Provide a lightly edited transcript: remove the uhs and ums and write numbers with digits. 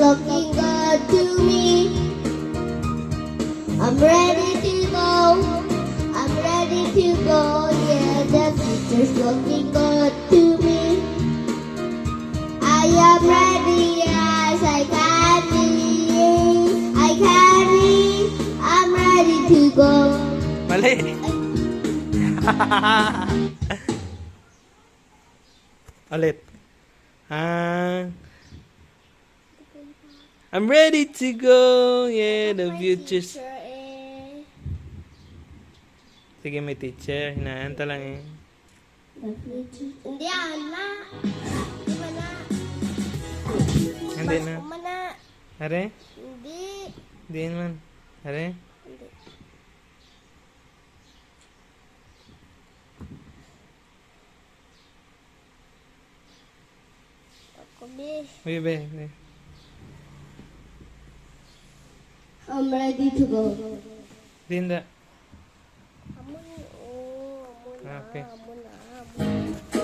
looking good to me. I'm ready to go. I'm ready to go. Yeah, the future's looking good to me. I am ready as I can be. I can be. I'm ready to go. Mali. Ulit. I'm ready to go. Yeah, the future's... Sige, may teacher. Hinaanta lang eh. Hindi na. Di ba na? Hindi na. Umana. Are? Hindi. Hindi naman. Are? Hindi. Ako, be. Uy, be. I'm ready to go. Hindi. Amo na. Okay. Amo na.